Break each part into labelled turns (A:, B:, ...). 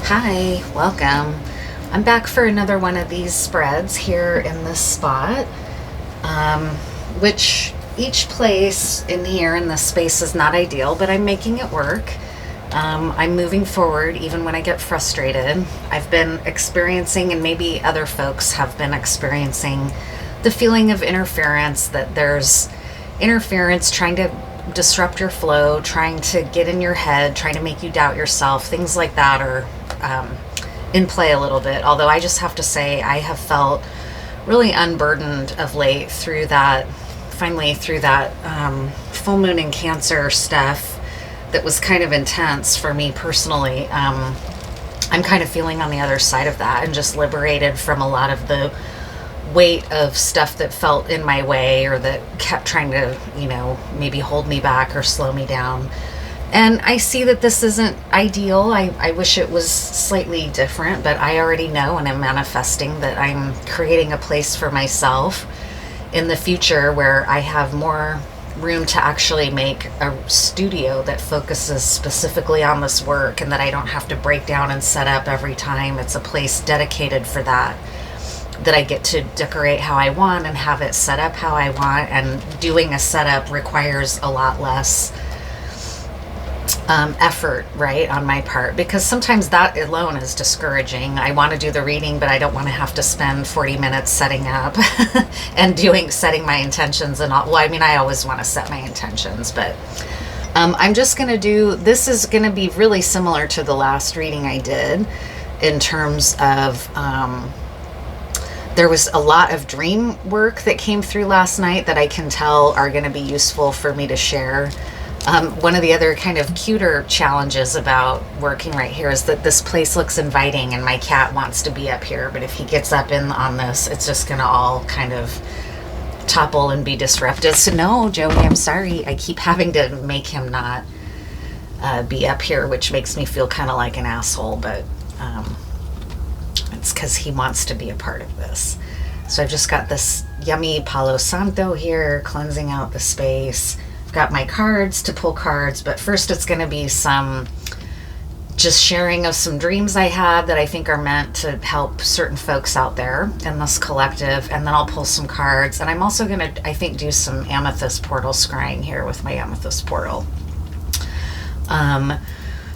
A: Hi, welcome. I'm back for another one of these spreads here in this spot, which each place in here in this space is not ideal, but I'm making it work. I'm moving forward even when I get frustrated. I've been experiencing, and maybe other folks have been experiencing, the feeling of interference, that there's interference trying to disrupt your flow, trying to get in your head, trying to make you doubt yourself. Things like that are in play a little bit. Although I just have to say I have felt really unburdened of late through that, finally through that full moon in Cancer stuff that was kind of intense for me personally. I'm kind of feeling on the other side of that and just liberated from a lot of the weight of stuff that felt in my way or that kept trying to, maybe hold me back or slow me down. And I see that this isn't ideal. I wish it was slightly different, but I already know and am manifesting that I'm creating a place for myself in the future where I have more room to actually make a studio that focuses specifically on this work, and that I don't have to break down and set up every time. It's a place dedicated for that I get to decorate how I want and have it set up how I want. And doing a setup requires a lot less effort, right, on my part, because sometimes that alone is discouraging. I want to do the reading, but I don't want to have to spend 40 minutes setting up and setting my intentions and all. Well, I mean, I always want to set my intentions, but I'm just going to this is going to be really similar to the last reading I did in terms of, there was a lot of dream work that came through last night that I can tell are going to be useful for me to share. One of the other kind of cuter challenges about working right here is that this place looks inviting, and my cat wants to be up here, but if he gets up in on this, it's just going to all kind of topple and be disrupted. So no, Joey, I'm sorry. I keep having to make him not be up here, which makes me feel kind of like an asshole, but it's because he wants to be a part of this. So I've just got this yummy Palo Santo here, cleansing out the space. Got my cards to pull cards, but first it's going to be some just sharing of some dreams I had that I think are meant to help certain folks out there in this collective, and then I'll pull some cards. And I'm also going to, I think, do some amethyst portal scrying here with my amethyst portal.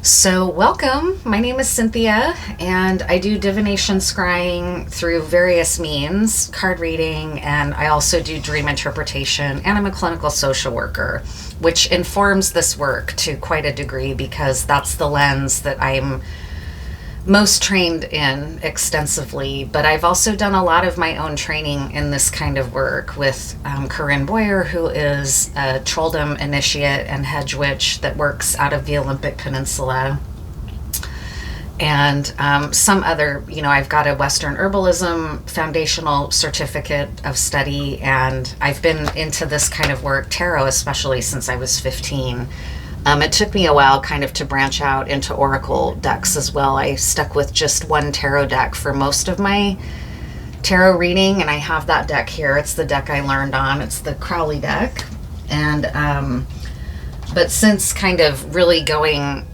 A: So welcome, my name is Cynthia, and I do divination scrying through various means, card reading, and I also do dream interpretation, and I'm a clinical social worker, which informs this work to quite a degree because that's the lens that I'm most trained in extensively. But I've also done a lot of my own training in this kind of work with Corinne Boyer, who is a trolldom initiate and hedge witch that works out of the Olympic Peninsula, and some other, I've got a Western Herbalism foundational certificate of study, and I've been into this kind of work, tarot especially, since I was 15. It took me a while kind of to branch out into oracle decks as well. I stuck with just one tarot deck for most of my tarot reading, and I have that deck here. It's the deck I learned on. It's the Crowley deck. And but since kind of really going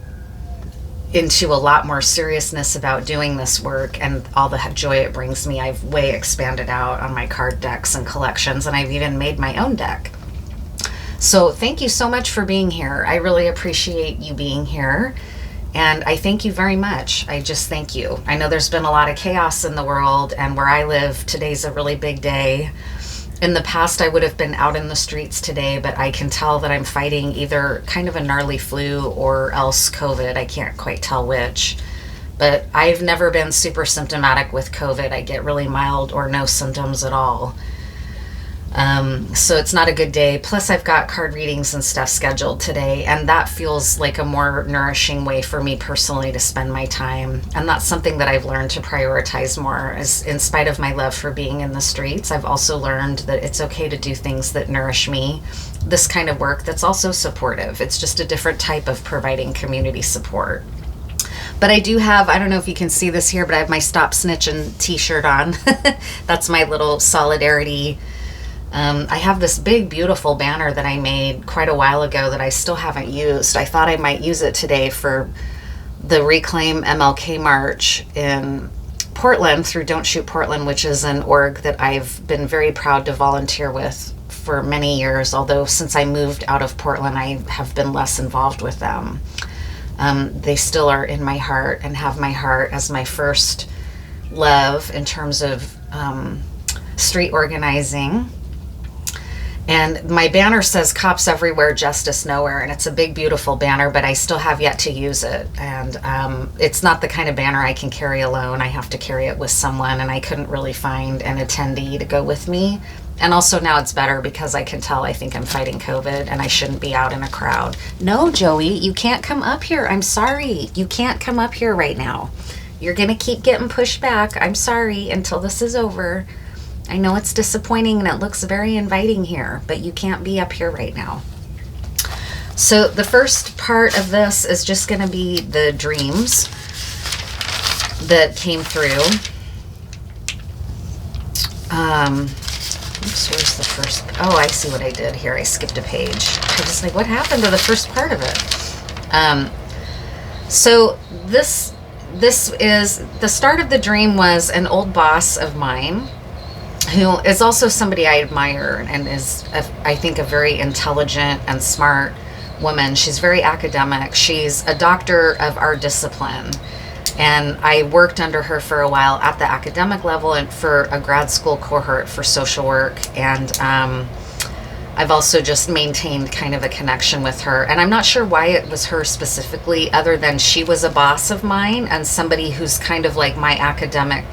A: into a lot more seriousness about doing this work and all the joy it brings me, I've way expanded out on my card decks and collections, and I've even made my own deck. So thank you so much for being here. I really appreciate you being here, and I thank you very much. I just thank you. I know there's been a lot of chaos in the world, and where I live, today's a really big day. In the past, I would have been out in the streets today, but I can tell that I'm fighting either kind of a gnarly flu or else COVID. I can't quite tell which. But I've never been super symptomatic with COVID. I get really mild or no symptoms at all. So it's not a good day. Plus I've got card readings and stuff scheduled today, and that feels like a more nourishing way for me personally to spend my time. And that's something that I've learned to prioritize more, is in spite of my love for being in the streets, I've also learned that it's okay to do things that nourish me. This kind of work that's also supportive. It's just a different type of providing community support. But I do have, I don't know if you can see this here, but I have my Stop Snitching t-shirt on. That's my little solidarity. I have this big, beautiful banner that I made quite a while ago that I still haven't used. I thought I might use it today for the Reclaim MLK March in Portland through Don't Shoot Portland, which is an org that I've been very proud to volunteer with for many years, although since I moved out of Portland, I have been less involved with them. They still are in my heart and have my heart as my first love in terms of street organizing. And my banner says "Cops Everywhere, Justice Nowhere," and it's a big, beautiful banner, but I still have yet to use it. And it's not the kind of banner I can carry alone. I have to carry it with someone, and I couldn't really find an attendee to go with me. And also now it's better because I can tell I think I'm fighting COVID and I shouldn't be out in a crowd. No, Joey, you can't come up here. I'm sorry. You can't come up here right now. You're going to keep getting pushed back. I'm sorry until this is over. I know it's disappointing and it looks very inviting here, but you can't be up here right now. So the first part of this is just going to be the dreams that came through. Oops, where's the first? Oh, I see what I did here. I skipped a page. I was like, what happened to the first part of it? So this is the start of the dream. Was an old boss of mine who is also somebody I admire and is, I think, a very intelligent and smart woman. She's very academic. She's a doctor of our discipline. And I worked under her for a while at the academic level and for a grad school cohort for social work. And I've also just maintained kind of a connection with her. And I'm not sure why it was her specifically, other than she was a boss of mine and somebody who's kind of like my academic,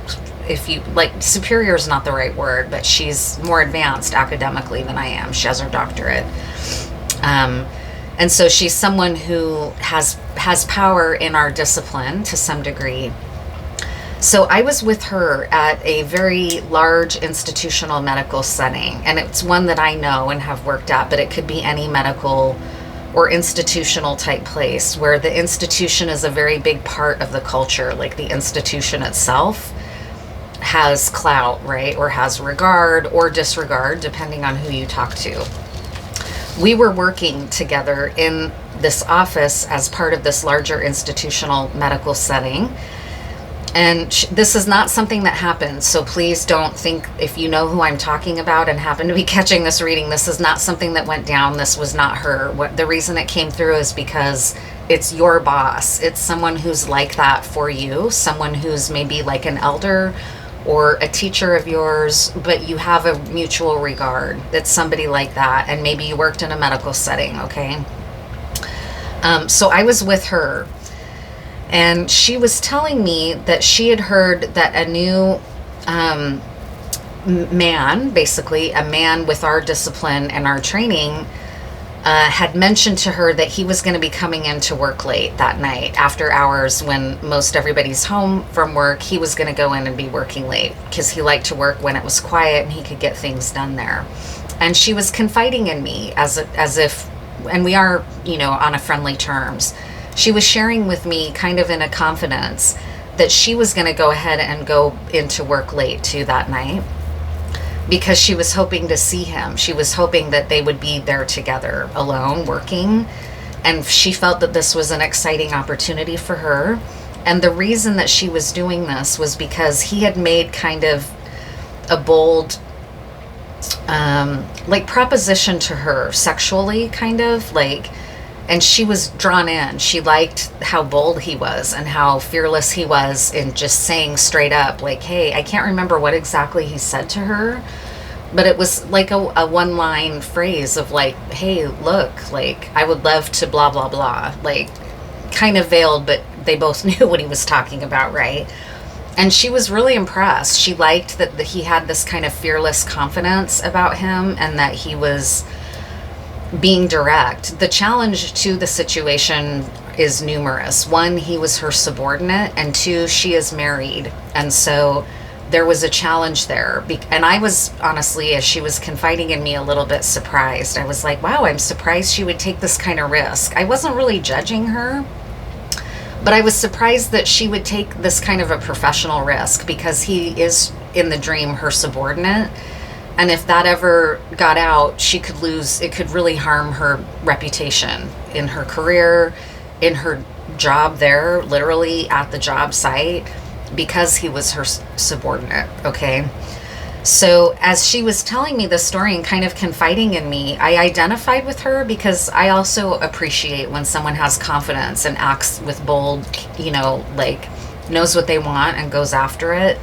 A: if you like, superior is not the right word, but she's more advanced academically than I am. She has her doctorate. And so she's someone who has power in our discipline to some degree. So I was with her at a very large institutional medical setting, and it's one that I know and have worked at, but it could be any medical or institutional type place where the institution is a very big part of the culture, like the institution itself has clout, right? Or has regard or disregard, depending on who you talk to. We were working together in this office as part of this larger institutional medical setting. And this is not something that happens. So please don't think, if you know who I'm talking about and happen to be catching this reading, this is not something that went down. This was not her. The reason it came through is because it's your boss. It's someone who's like that for you, someone who's maybe like an elder or a teacher of yours, but you have a mutual regard. It's somebody like that, and maybe you worked in a medical setting, okay? So I was with her, and she was telling me that she had heard that a new man, basically a man with our discipline and our training, had mentioned to her that he was going to be coming in to work late that night after hours when most everybody's home from work. He was going to go in and be working late because he liked to work when it was quiet and he could get things done there. And she was confiding in me as if, and we are, you know, on a friendly terms. She was sharing with me kind of in a confidence that she was going to go ahead and go into work late too that night, because she was hoping to see him. She was hoping that they would be there together, alone, working. And she felt that this was an exciting opportunity for her. And the reason that she was doing this was because he had made kind of a bold, like, proposition to her sexually, kind of, like, and she was drawn in. She liked how bold he was and how fearless he was in just saying straight up, like, hey, I can't remember what exactly he said to her, but it was like a one-line phrase of like, hey, look, like, I would love to blah, blah, blah, like, kind of veiled, but they both knew what he was talking about, right? And she was really impressed. She liked that he had this kind of fearless confidence about him and that he was being direct. The challenge to the situation is numerous. One, he was her subordinate, and two, she is married. And so there was a challenge there. And I was honestly, as she was confiding in me, a little bit surprised. I was like, wow, I'm surprised she would take this kind of risk. I wasn't really judging her, but I was surprised that she would take this kind of a professional risk, because he is, in the dream, her subordinate. And if that ever got out, she could lose, it could really harm her reputation in her career, in her job there, literally at the job site, because he was her subordinate, okay? So as she was telling me this story and kind of confiding in me, I identified with her because I also appreciate when someone has confidence and acts with bold, like knows what they want and goes after it.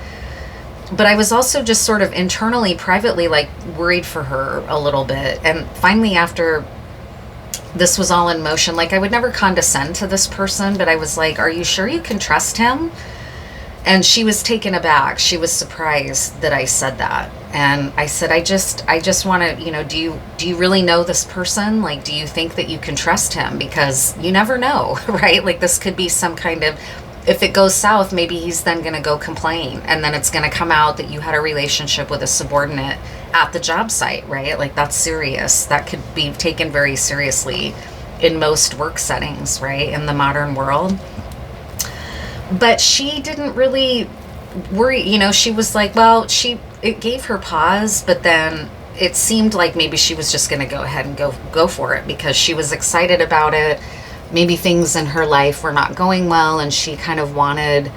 A: But I was also just sort of internally, privately, like worried for her a little bit. And finally, after this was all in motion, like I would never condescend to this person, but I was like, are you sure you can trust him? And she was taken aback. She was surprised that I said that. And I said, I just want to, do you really know this person? Like, do you think that you can trust him? Because you never know, right? Like, this could be some kind of, if it goes south, maybe he's then going to go complain. And then it's going to come out that you had a relationship with a subordinate at the job site, right? Like, that's serious. That could be taken very seriously in most work settings, right? In the modern world. But she didn't really worry, she was like, well, it gave her pause, but then it seemed like maybe she was just going to go ahead and go for it because she was excited about it. Maybe things in her life were not going well and she kind of wanted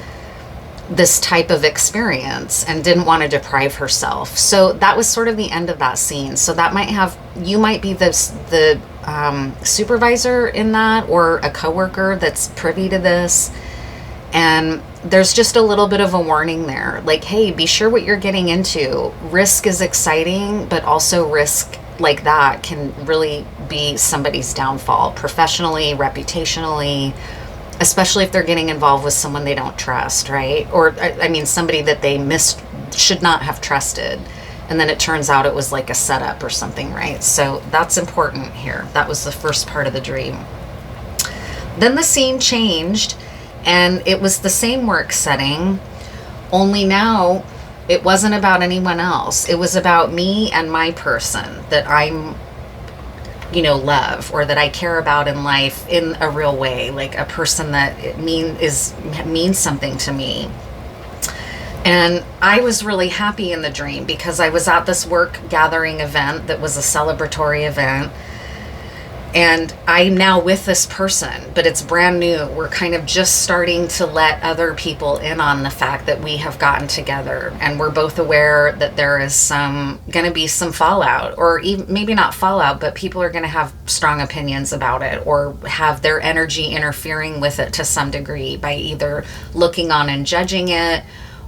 A: this type of experience and didn't want to deprive herself. So that was sort of the end of that scene. So that you might be the supervisor in that, or a coworker that's privy to this. And there's just a little bit of a warning there. Like, hey, be sure what you're getting into. Risk is exciting, but also risk like that can really be somebody's downfall, professionally, reputationally, especially if they're getting involved with someone they don't trust, right? Or, I mean, somebody that they should not have trusted. And then it turns out it was like a setup or something, right? So that's important here. That was the first part of the dream. Then the scene changed. And it was the same work setting, only now it wasn't about anyone else. It was about me and my person that I'm, love, or that I care about in life in a real way, like a person that means something to me. And I was really happy in the dream because I was at this work gathering event that was a celebratory event. And I'm now with this person, but it's brand new. We're kind of just starting to let other people in on the fact that we have gotten together, and we're both aware that there is going to be some fallout, or even maybe not fallout, but people are going to have strong opinions about it or have their energy interfering with it to some degree by either looking on and judging it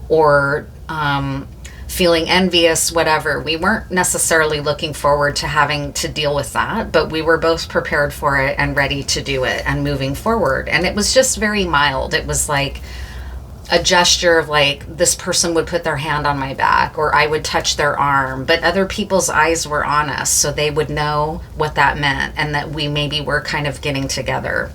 A: or feeling envious, whatever. We weren't necessarily looking forward to having to deal with that, but we were both prepared for it and ready to do it and moving forward. And it was just very mild. It was like a gesture of like, this person would put their hand on my back or I would touch their arm, but other people's eyes were on us, so they would know what that meant and that we maybe were kind of getting together.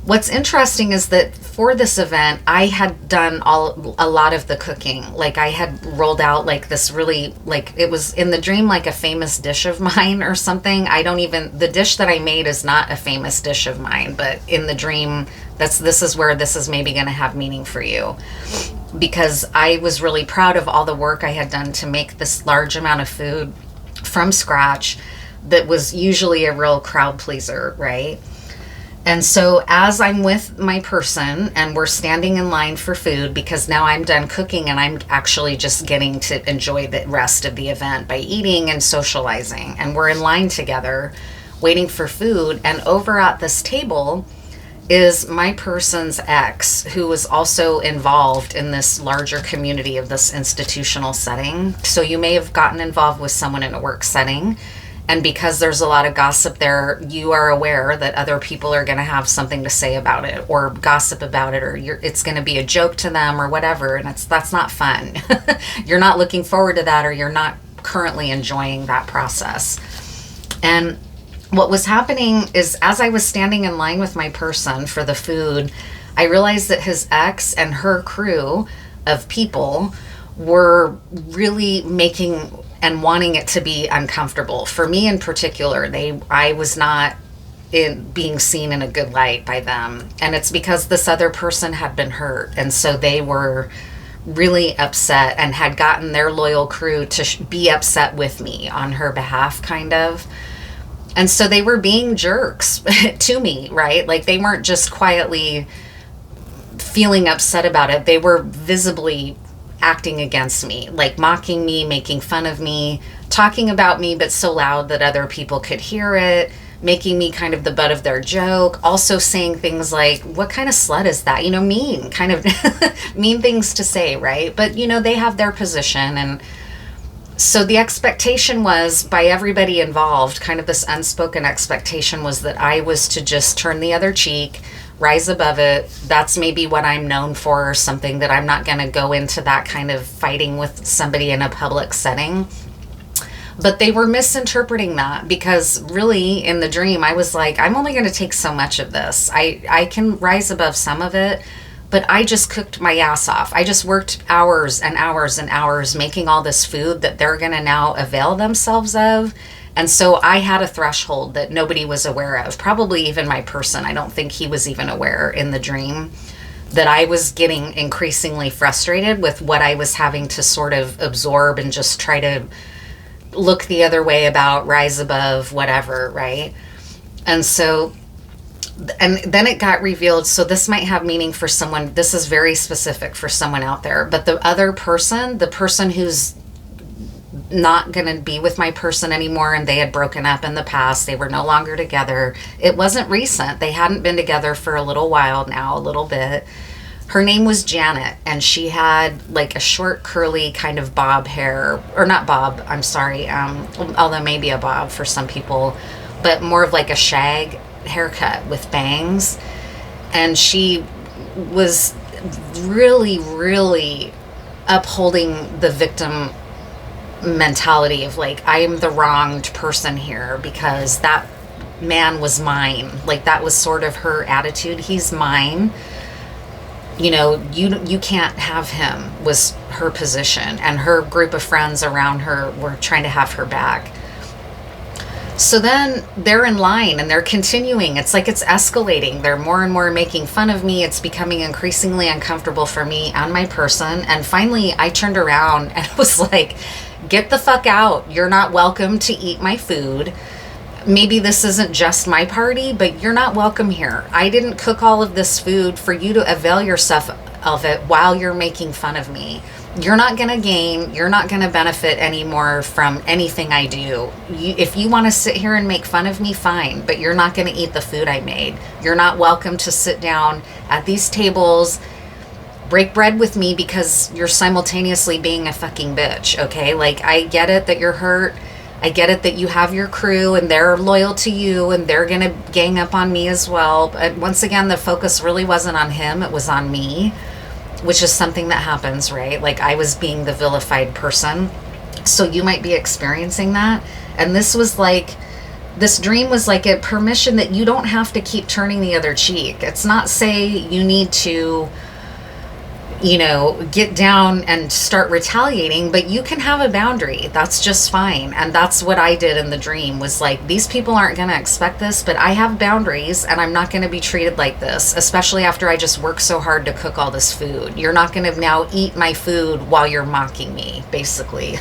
A: What's interesting is that for this event, I had done a lot of the cooking. Like I had rolled out like this really, like it was in the dream, like a famous dish of mine or something. The dish that I made is not a famous dish of mine, but in the dream, this is where this is maybe going to have meaning for you. Because I was really proud of all the work I had done to make this large amount of food from scratch that was usually a real crowd pleaser, right? And so as I'm with my person and we're standing in line for food, because now I'm done cooking and I'm actually just getting to enjoy the rest of the event by eating and socializing. And we're in line together waiting for food. And over at this table is my person's ex, who was also involved in this larger community of this institutional setting. So you may have gotten involved with someone in a work setting. And because there's a lot of gossip there, you are aware that other people are going to have something to say about it or gossip about it, or it's going to be a joke to them or whatever. And that's not fun. You're not looking forward to that, or you're not currently enjoying that process. And what was happening is, as I was standing in line with my person for the food, I realized that his ex and her crew of people were really making and wanting it to be uncomfortable. For me in particular, I was not being seen in a good light by them. And it's because this other person had been hurt. And so they were really upset and had gotten their loyal crew to be upset with me on her behalf, kind of. And so they were being jerks to me, right? Like they weren't just quietly feeling upset about it. They were visibly acting against me, like mocking me, making fun of me, talking about me, but so loud that other people could hear it, making me kind of the butt of their joke. Also saying things like, what kind of slut is that? You know, mean, kind of mean things to say, right? But, you know, they have their position. And so the expectation was by everybody involved, kind of this unspoken expectation was that I was to just turn the other cheek, rise above it. That's maybe what I'm known for, or something, that I'm not going to go into that kind of fighting with somebody in a public setting. But they were misinterpreting that, because really in the dream, I was like, I'm only going to take so much of this. I can rise above some of it, but I just cooked my ass off. I just worked hours and hours and hours making all this food that they're going to now avail themselves of. And so I had a threshold that nobody was aware of, probably even my person. I don't think he was even aware in the dream that I was getting increasingly frustrated with what I was having to sort of absorb and just try to look the other way about, rise above, whatever, right? And so, and then it got revealed, so this might have meaning for someone, this is very specific for someone out there, but the other person, the person who's not going to be with my person anymore, and they had broken up in the past, they were no longer together, it wasn't recent, they hadn't been together for a little while now, a little bit. Her name was Janet, and she had like a short curly kind of bob hair, or not bob, I'm sorry, although maybe a bob for some people, but more of like a shag haircut with bangs. And she was really, really upholding the victim mentality of like, I am the wronged person here because that man was mine. Like that was sort of her attitude. He's mine. You know, you can't have him, was her position. And her group of friends around her were trying to have her back. So then they're in line and they're continuing. It's like it's escalating. They're more and more making fun of me. It's becoming increasingly uncomfortable for me and my person. And finally, I turned around and was like, get the fuck out. You're not welcome to eat my food. Maybe this isn't just my party, but you're not welcome here. I didn't cook all of this food for you to avail yourself of it while you're making fun of me. You're not going to gain, you're not going to benefit anymore from anything I do. If you want to sit here and make fun of me, fine, but you're not going to eat the food I made. You're not welcome to sit down at these tables, break bread with me because you're simultaneously being a fucking bitch, okay? Like, I get it that you're hurt. I get it that you have your crew and they're loyal to you and they're going to gang up on me as well. But once again, the focus really wasn't on him. It was on me, which is something that happens, right? Like I was being the vilified person. So you might be experiencing that. And this was like, this dream was like a permission that you don't have to keep turning the other cheek. It's not say you need to, you know, get down and start retaliating, but you can have a boundary. That's just fine. And that's what I did in the dream, was like, these people aren't going to expect this, but I have boundaries and I'm not going to be treated like this, especially after I just worked so hard to cook all this food. You're not going to now eat my food while you're mocking me, basically.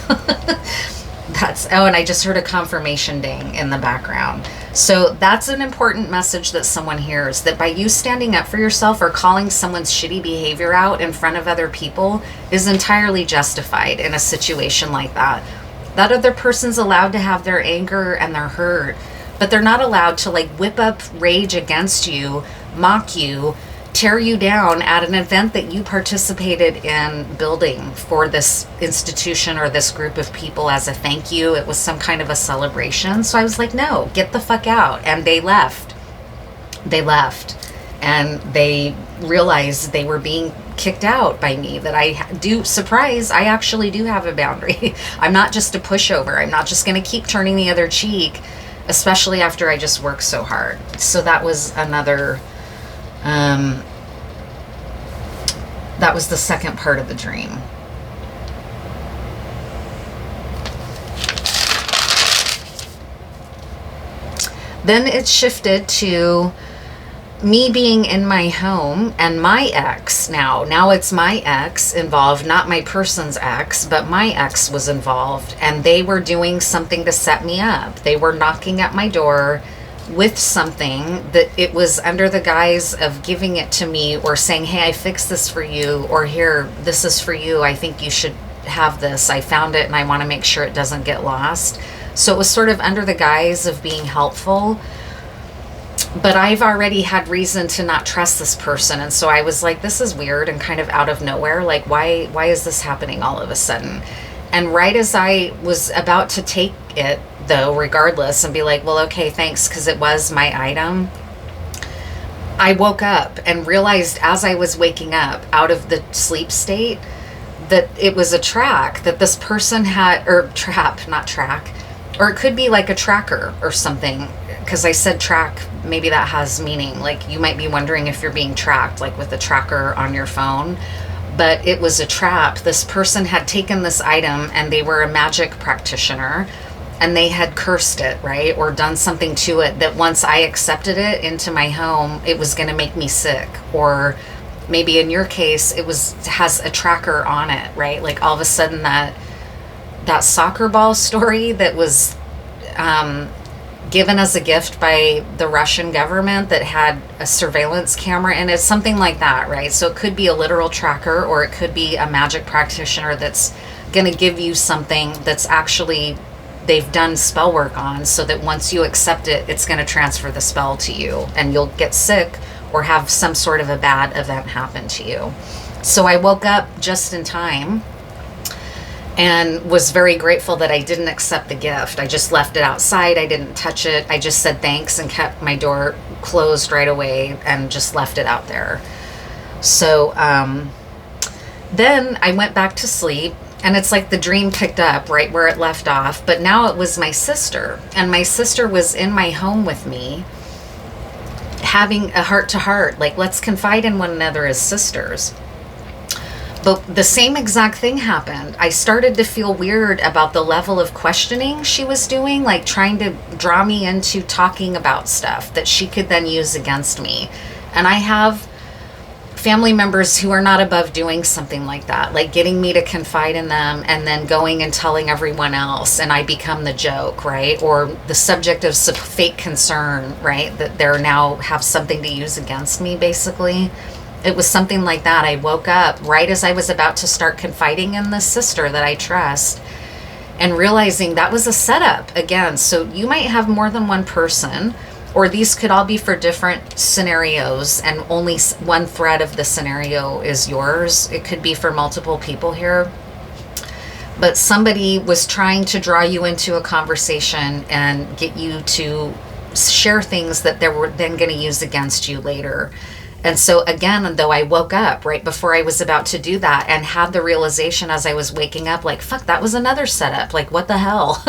A: And I just heard a confirmation ding in the background. So that's an important message that someone hears, that by you standing up for yourself or calling someone's shitty behavior out in front of other people is entirely justified in a situation like that. That other person's allowed to have their anger and their hurt, but they're not allowed to like whip up rage against you, mock you, tear you down at an event that you participated in building for this institution or this group of people as a thank you. It was some kind of a celebration. So I was like, no, get the fuck out. And they left. And they realized they were being kicked out by me, that I actually do have a boundary. I'm not just a pushover. I'm not just going to keep turning the other cheek, especially after I just worked so hard. So that was another... that was the second part of the dream. Then it shifted to me being in my home and my ex now it's my ex involved, not my person's ex, but my ex was involved, and they were doing something to set me up. They were knocking at my door with something that it was under the guise of giving it to me or saying, hey, I fixed this for you, or here, this is for you, I think you should have this, I found it and I want to make sure it doesn't get lost. So it was sort of under the guise of being helpful. But I've already had reason to not trust this person. And so I was like, this is weird and kind of out of nowhere. Like, why is this happening all of a sudden? And right as I was about to take it, though, regardless, and be like, well, okay, thanks, because it was my item, I woke up and realized as I was waking up out of the sleep state that it was a track that this person had, or trap, not track, or it could be like a tracker or something. Because I said track, maybe that has meaning. Like, you might be wondering if you're being tracked, like with a tracker on your phone. But it was a trap. This person had taken this item and they were a magic practitioner and they had cursed it, right? Or done something to it that once I accepted it into my home, it was going to make me sick. Or maybe in your case, has a tracker on it, right? Like all of a sudden that soccer ball story that was given as a gift by the Russian government that had a surveillance camera in it, something like that, right? So it could be a literal tracker, or it could be a magic practitioner that's going to give you something that's actually they've done spell work on, so that once you accept it, it's going to transfer the spell to you and you'll get sick or have some sort of a bad event happen to you. So I woke up just in time and was very grateful that I didn't accept the gift. I just left it outside. I didn't touch it. I just said thanks and kept my door closed right away and just left it out there. So then I went back to sleep, and it's like the dream picked up right where it left off. But now it was my sister, and my sister was in my home with me having a heart-to-heart, like, let's confide in one another as sisters. But the same exact thing happened. I started to feel weird about the level of questioning she was doing, like trying to draw me into talking about stuff that she could then use against me. And I have family members who are not above doing something like that, like getting me to confide in them and then going and telling everyone else, and I become the joke, right? Or the subject of some fake concern, right? That they're now have something to use against me, basically. It was something like that. I woke up right as I was about to start confiding in this sister that I trust and realizing that was a setup again. So you might have more than one person, or these could all be for different scenarios and only one thread of the scenario is yours. It could be for multiple people here. But somebody was trying to draw you into a conversation and get you to share things that they were then going to use against you later. And so again, though, I woke up right before I was about to do that and had the realization as I was waking up, like, fuck, that was another setup. Like, what the hell?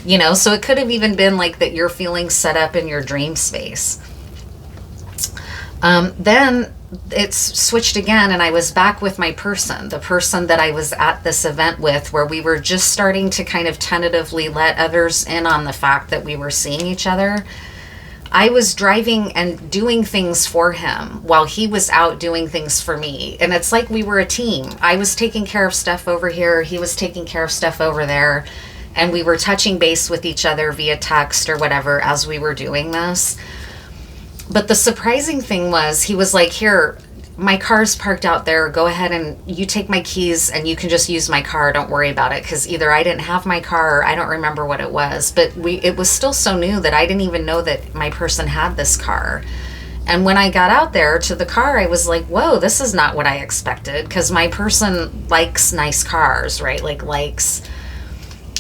A: You know, so it could have even been like that you're feeling set up in your dream space. Then it's switched again, and I was back with my person, the person that I was at this event with, where we were just starting to kind of tentatively let others in on the fact that we were seeing each other. I was driving and doing things for him while he was out doing things for me. And it's like we were a team. I was taking care of stuff over here. He was taking care of stuff over there. And we were touching base with each other via text or whatever as we were doing this. But the surprising thing was, he was like, here, my car's parked out there. Go ahead and you take my keys and you can just use my car. Don't worry about it. Because either I didn't have my car or I don't remember what it was. But it was still so new that I didn't even know that my person had this car. And when I got out there to the car, I was like, whoa, this is not what I expected. Because my person likes nice cars, right? Like likes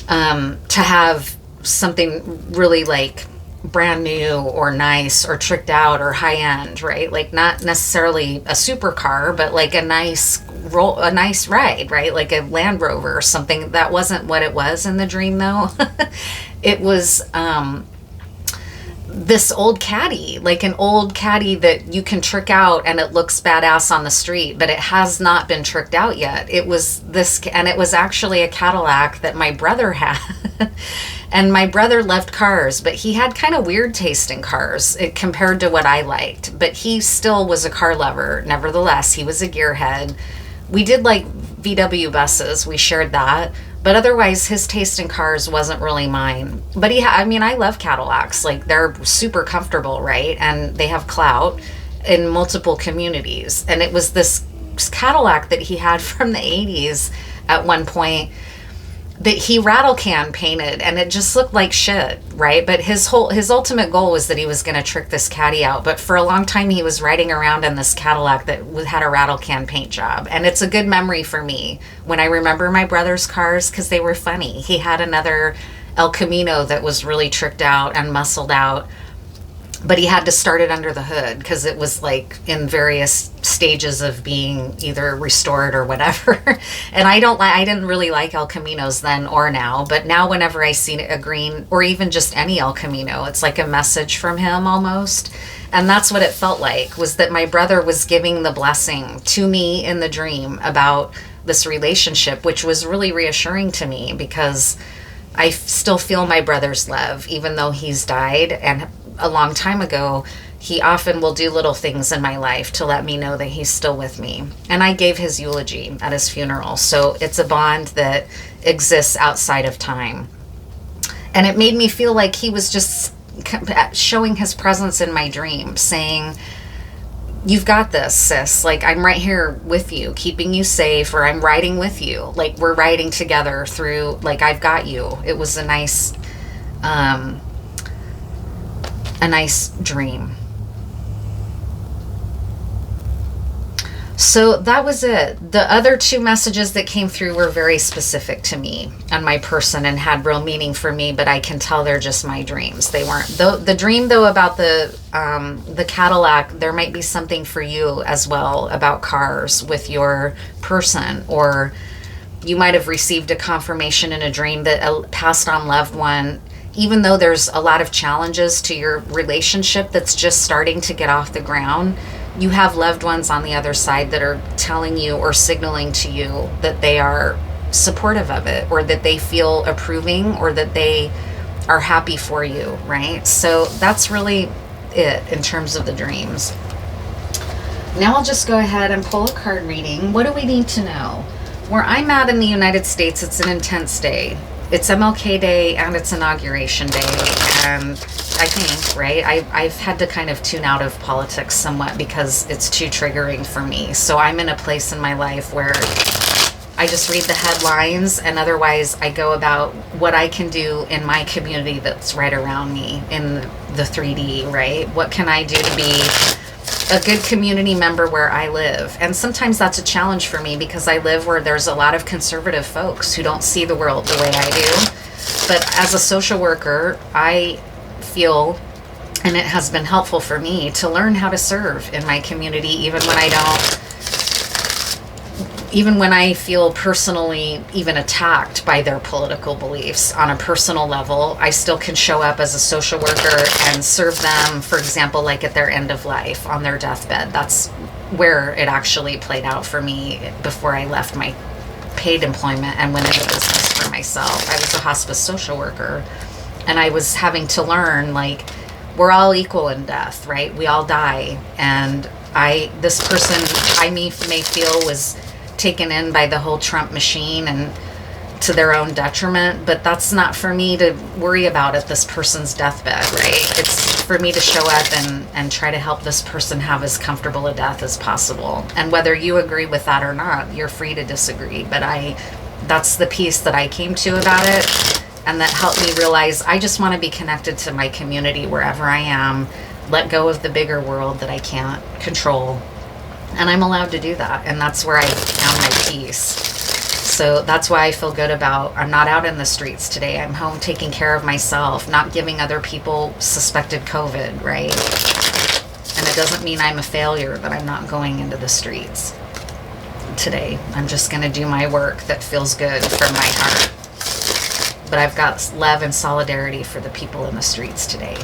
A: to have something really like brand new or nice or tricked out or high end, right? Like not necessarily a supercar, but like a nice ride, right? Like a Land Rover or something. That wasn't what it was in the dream, though. It was this old caddy, like an old caddy that you can trick out and it looks badass on the street, but it has not been tricked out yet. It was this, and it was actually a Cadillac that my brother had. And my brother loved cars, but he had kind of weird taste in cars compared to what I liked. But he still was a car lover. Nevertheless, he was a gearhead. We did like VW buses. We shared that. But otherwise, his taste in cars wasn't really mine. But I mean, I love Cadillacs. Like, they're super comfortable, right? And they have clout in multiple communities. And it was this Cadillac that he had from the 80s at one point that he rattle can painted, and it just looked like shit, right? But his ultimate goal was that he was going to trick this caddy out. But for a long time, he was riding around in this Cadillac that had a rattle can paint job. And it's a good memory for me when I remember my brother's cars, because they were funny. He had another El Camino that was really tricked out and muscled out, but he had to start it under the hood because it was like in various stages of being either restored or whatever. And I didn't really like El Caminos then or now, but now whenever I see a green or even just any El Camino, it's like a message from him almost. And that's what it felt like, was that my brother was giving the blessing to me in the dream about this relationship, which was really reassuring to me because I still feel my brother's love, even though he's died. And a long time ago, he often will do little things in my life to let me know that he's still with me. And I gave his eulogy at his funeral. So it's a bond that exists outside of time. And it made me feel like he was just showing his presence in my dream, saying, you've got this, sis. Like, I'm right here with you, keeping you safe, or I'm riding with you. Like, we're riding together through, like, I've got you. It was a nice dream. So that was it. The other two messages that came through were very specific to me and my person and had real meaning for me, but I can tell they're just my dreams. They weren't. The dream, though, about the Cadillac, there might be something for you as well about cars with your person, or you might have received a confirmation in a dream that a passed on loved one, even though there's a lot of challenges to your relationship that's just starting to get off the ground, you have loved ones on the other side that are telling you or signaling to you that they are supportive of it, or that they feel approving, or that they are happy for you, right? So that's really it in terms of the dreams. Now I'll just go ahead and pull a card reading. What do we need to know? Where I'm at in the United States, it's an intense day. It's MLK Day and it's Inauguration Day, and I think, right, I've had to kind of tune out of politics somewhat because it's too triggering for me. So I'm in a place in my life where I just read the headlines, and otherwise I go about what I can do in my community that's right around me in the 3D, right? What can I do to be a good community member where I live? And sometimes that's a challenge for me because I live where there's a lot of conservative folks who don't see the world the way I do. But as a social worker, I feel, and it has been helpful for me to learn how to serve in my community, even when I feel personally even attacked by their political beliefs on a personal level. I still can show up as a social worker and serve them, for example, like at their end of life, on their deathbed. That's where it actually played out for me before I left my paid employment and went into business for myself. I was a hospice social worker, and I was having to learn, like, we're all equal in death, right? We all die. And this person I may feel was taken in by the whole Trump machine and to their own detriment, but that's not for me to worry about at this person's deathbed, right? It's for me to show up and try to help this person have as comfortable a death as possible. And whether you agree with that or not, you're free to disagree, but that's the piece that I came to about it, and that helped me realize I just want to be connected to my community wherever I am, let go of the bigger world that I can't control. And I'm allowed to do that. And that's where I found my peace. So that's why I feel good about, I'm not out in the streets today. I'm home taking care of myself, not giving other people suspected COVID, right? And it doesn't mean I'm a failure that I'm not going into the streets today. I'm just going to do my work that feels good from my heart. But I've got love and solidarity for the people in the streets today.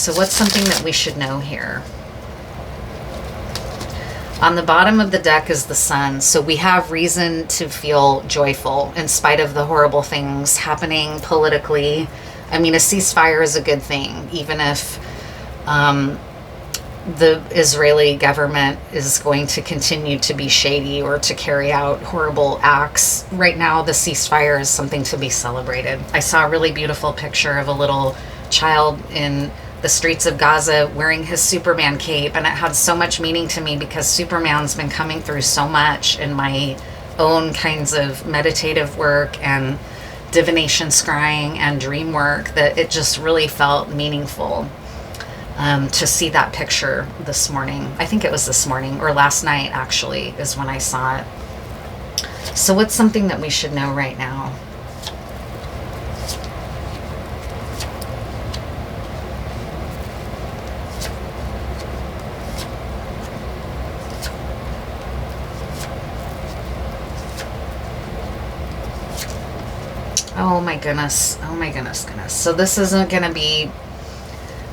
A: So what's something that we should know here? On the bottom of the deck is the sun. So we have reason to feel joyful in spite of the horrible things happening politically. I mean, a ceasefire is a good thing, even if the Israeli government is going to continue to be shady or to carry out horrible acts. Right now, the ceasefire is something to be celebrated. I saw a really beautiful picture of a little child in the streets of Gaza wearing his Superman cape, and it had so much meaning to me because Superman's been coming through so much in my own kinds of meditative work and divination scrying and dream work that it just really felt meaningful to see that picture this morning. I think it was this morning or last night actually is when I saw it. So what's something that we should know right now? Oh my goodness. Oh my goodness. So this isn't going to be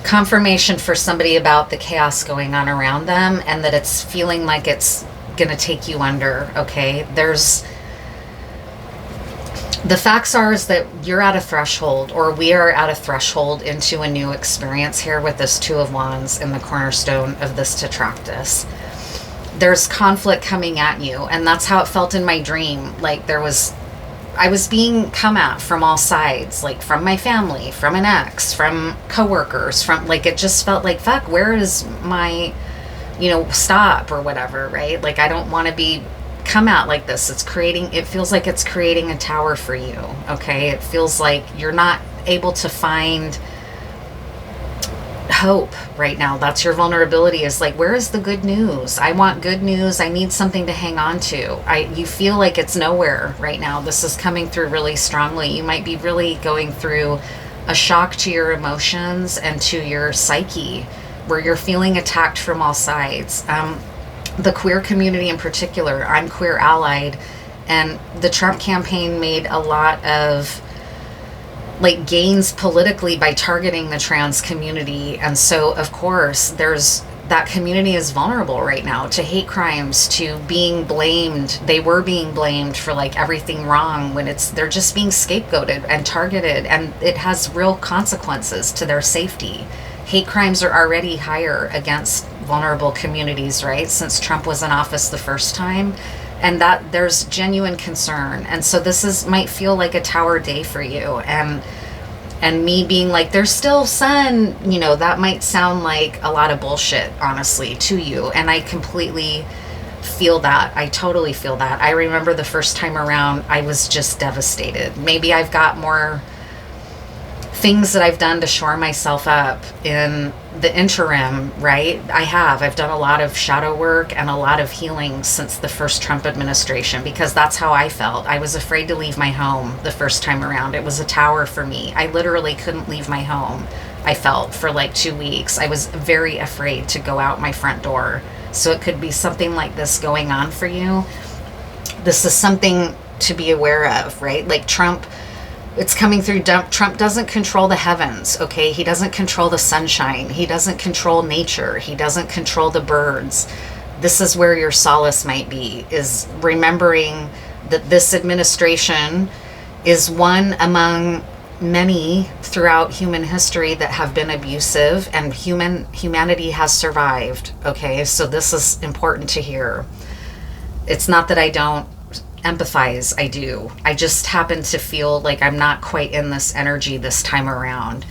A: confirmation for somebody about the chaos going on around them and that it's feeling like it's going to take you under, okay? The facts are is that you're at a threshold, or we are at a threshold into a new experience here with this Two of Wands in the cornerstone of this Tetractys. There's conflict coming at you, and that's how it felt in my dream. Like I was being come at from all sides, like from my family, from an ex, from coworkers, from like, it just felt like, fuck, where is my, stop or whatever, right? Like, I don't want to be come at like this. It feels like it's creating a tower for you, okay? It feels like you're not able to find hope right now. That's your vulnerability, is like, where is the good news? I want good news. I need something to hang on to. You feel like it's nowhere right now. This is coming through really strongly. You might be really going through a shock to your emotions and to your psyche, where you're feeling attacked from all sides. The queer community in particular, I'm queer allied, and the Trump campaign made a lot of gains politically by targeting the trans community. And so of course that community is vulnerable right now to hate crimes, to being blamed. They were being blamed for everything wrong when they're just being scapegoated and targeted, and it has real consequences to their safety. Hate crimes are already higher against vulnerable communities, right? Since Trump was in office the first time. And that there's genuine concern. And so this might feel like a tower day for you. And me being like, there's still sun, that might sound like a lot of bullshit, honestly, to you. And I completely feel that. I totally feel that. I remember the first time around, I was just devastated. Maybe I've got more things that I've done to shore myself up in the interim, right? I've done a lot of shadow work and a lot of healing since the first Trump administration, because that's how I felt. I was afraid to leave my home the first time around. It was a tower for me. I literally couldn't leave my home. I felt for 2 weeks. I was very afraid to go out my front door. So it could be something like this going on for you. This is something to be aware of, right? Trump, it's coming through. Trump doesn't control the heavens, okay? He doesn't control the sunshine. He doesn't control nature. He doesn't control the birds. This is where your solace might be, is remembering that this administration is one among many throughout human history that have been abusive, and humanity has survived, okay? So this is important to hear. It's not that I don't empathize, I do. I just happen to feel like I'm not quite in this energy this time around.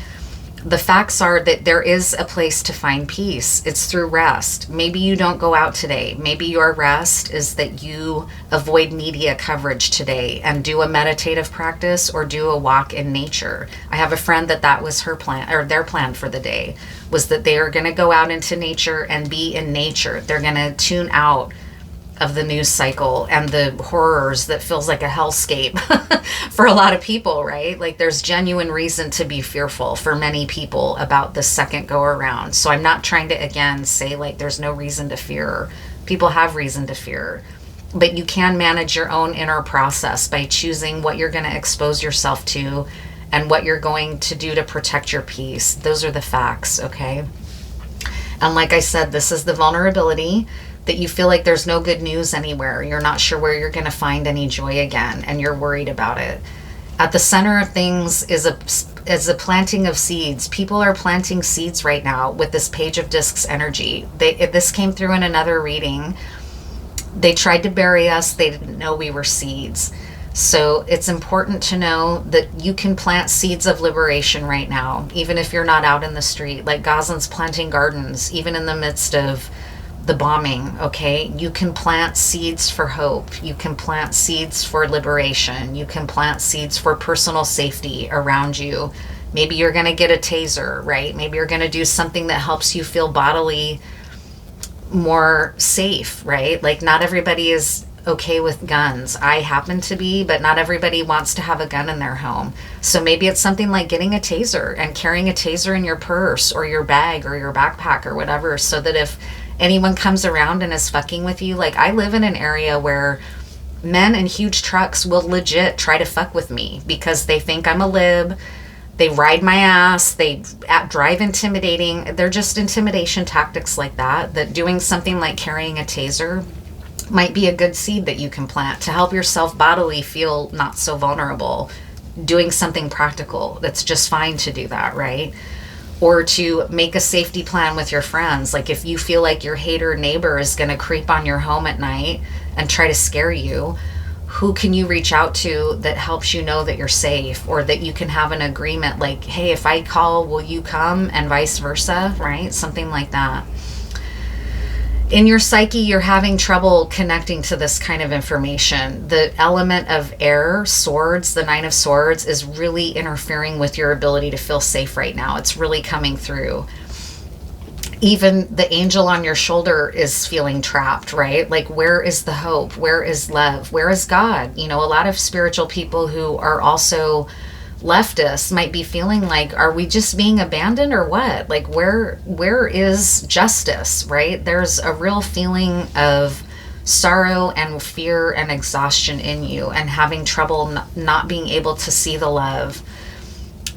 A: The facts are that there is a place to find peace. It's through rest. Maybe you don't go out today. Maybe your rest is that you avoid media coverage today and do a meditative practice or do a walk in nature. I have a friend that was her plan, or their plan for the day, was that they are going to go out into nature and be in nature. They're going to tune out of the news cycle and the horrors that feels like a hellscape for a lot of people, right? There's genuine reason to be fearful for many people about the second go around. So I'm not trying to, again, say there's no reason to fear. People have reason to fear. But you can manage your own inner process by choosing what you're going to expose yourself to and what you're going to do to protect your peace. Those are the facts, okay? And like I said, this is the vulnerability that you feel like there's no good news anywhere. You're not sure where you're going to find any joy again, and you're worried about it. At the center of things is a planting of seeds. People are planting seeds right now with this Page of Discs energy. This came through in another reading. They tried to bury us. They didn't know we were seeds. So it's important to know that you can plant seeds of liberation right now, even if you're not out in the street. Like Gazan's planting gardens, even in the midst of the bombing, okay? You can plant seeds for hope. You can plant seeds for liberation. You can plant seeds for personal safety around you. Maybe you're going to get a taser, right? Maybe you're going to do something that helps you feel bodily more safe, right? Like not everybody is okay with guns. I happen to be, but not everybody wants to have a gun in their home. So maybe it's something like getting a taser and carrying a taser in your purse or your bag or your backpack or whatever, so that if anyone comes around and is fucking with you, like I live in an area where men in huge trucks will legit try to fuck with me because they think I'm a lib. They ride my ass. They drive intimidating. They're just intimidation tactics like that, that doing something like carrying a taser might be a good seed that you can plant to help yourself bodily feel not so vulnerable. Doing something practical, that's just fine to do that, right? Or to make a safety plan with your friends. Like if you feel like your hater neighbor is going to creep on your home at night and try to scare you, who can you reach out to that helps you know that you're safe, or that you can have an agreement like, hey, if I call, will you come, and vice versa, right? Something like that. In your psyche, you're having trouble connecting to this kind of information. The element of air, swords, the Nine of Swords, is really interfering with your ability to feel safe right now. It's really coming through. Even the angel on your shoulder is feeling trapped, right? Like, where is the hope? Where is love? Where is God? You know, a lot of spiritual people who are also leftists might be feeling like, are we just being abandoned or what? Like, where is justice, right? There's a real feeling of sorrow and fear and exhaustion in you, and having trouble not being able to see the love.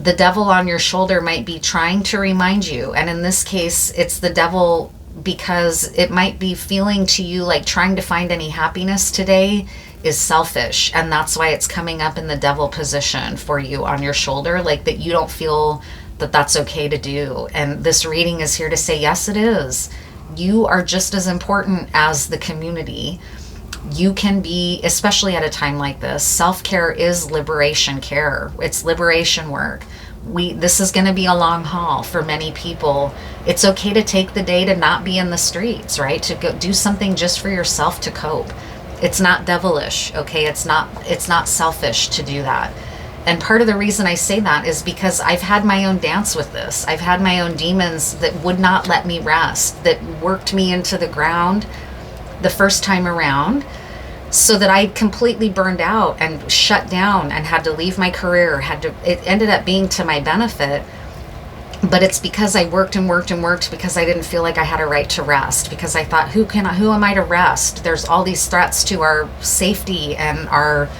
A: The devil on your shoulder might be trying to remind you, and in this case, it's the devil because it might be feeling to you like trying to find any happiness today is selfish, and that's why it's coming up in the devil position for you on your shoulder, like that you don't feel that that's okay to do. And this reading is here to say, yes, it is. You are just as important as the community. You can be, especially at a time like this, self-care is liberation care. It's liberation work. This is going to be a long haul for many people. It's okay to take the day to not be in the streets, right? To go do something just for yourself to cope. It's not devilish, okay? It's not selfish to do that. And part of the reason I say that is because I've had my own dance with this. I've had my own demons that would not let me rest, that worked me into the ground the first time around, so that I completely burned out and shut down and had to leave my career. It ended up being to my benefit. But it's because I worked and worked and worked because I didn't feel like I had a right to rest, because I thought, who am I to rest? There's all these threats to our safety and our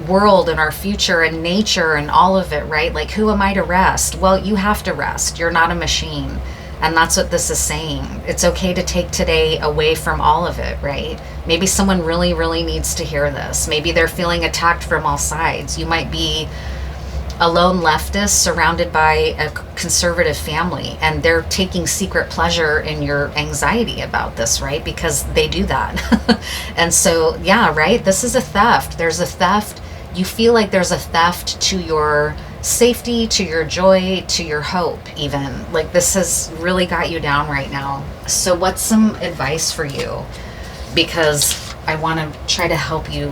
A: world and our future and nature and all of it, right? Like, who am I to rest? Well, you have to rest. You're not a machine. And that's what this is saying. It's okay to take today away from all of it, right? Maybe someone really, really needs to hear this. Maybe they're feeling attacked from all sides. You might be a lone leftist surrounded by a conservative family, and they're taking secret pleasure in your anxiety about this, right? Because they do that. And so, yeah, right? This is a theft. There's a theft. You feel like there's a theft to your safety, to your joy, to your hope, even. Like, this has really got you down right now. So what's some advice for you? Because I want to try to help you.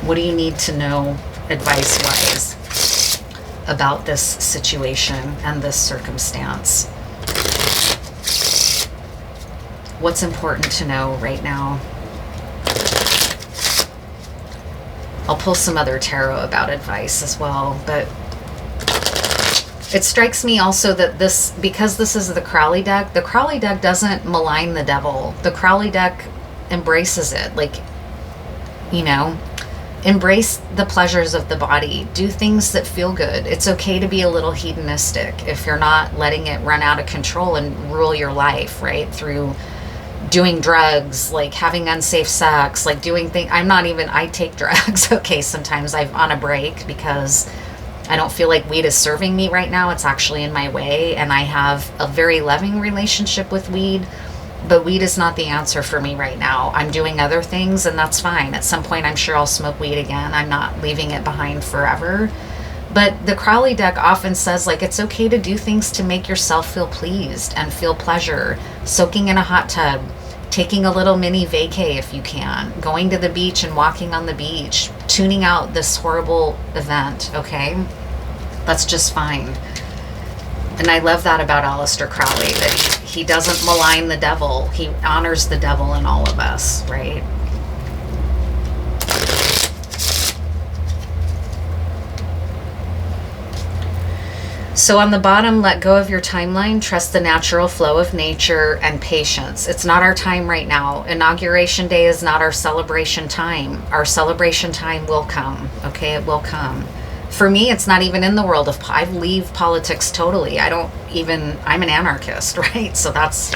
A: What do you need to know advice-wise about this situation and this circumstance? What's important to know right now? I'll pull some other tarot about advice as well, but it strikes me also that because this is the Crowley deck doesn't malign the devil. The Crowley deck embraces it. Like, you know, Embrace the pleasures of the body. Do things that feel good. It's okay to be a little hedonistic if you're not letting it run out of control and rule your life, right? Through doing drugs, like having unsafe sex, like doing things. I take drugs, okay, sometimes I'm on a break because I don't feel like weed is serving me right now. It's actually in my way, and I have a very loving relationship with weed. But weed is not the answer for me right now. I'm doing other things, and that's fine. At some point, I'm sure I'll smoke weed again. I'm not leaving it behind forever. But the Crowley deck often says, like, it's okay to do things to make yourself feel pleased and feel pleasure. Soaking in a hot tub, taking a little mini vacay if you can, going to the beach and walking on the beach, tuning out this horrible event, okay? That's just fine. And I love that about Aleister Crowley, that he doesn't malign the devil. He honors the devil in all of us, right? So on the bottom, let go of your timeline, trust the natural flow of nature, and patience. It's not our time right now. Inauguration Day is not our celebration time. Our celebration time will come, okay? It will come. For me, it's not even in the world of, I leave politics totally. I'm an anarchist, right? So that's,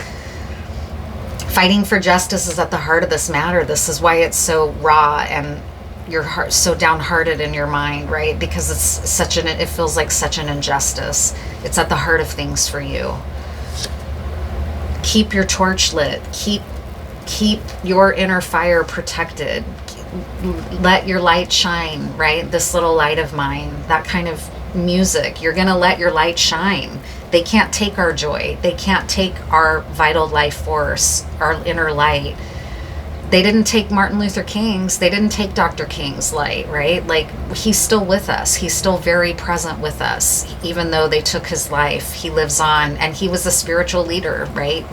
A: fighting for justice is at the heart of this matter. This is why it's so raw and your heart so downhearted in your mind, right? Because it feels like such an injustice. It's at the heart of things for you. Keep your torch lit. Keep your inner fire protected. Let your light shine, right? This little light of mine, that kind of music. You're going to let your light shine. They can't take our joy. They can't take our vital life force, our inner light. They didn't take Martin Luther King's. They didn't take Dr. King's light, right? Like, he's still with us. He's still very present with us. Even though they took his life, he lives on, and he was a spiritual leader, right?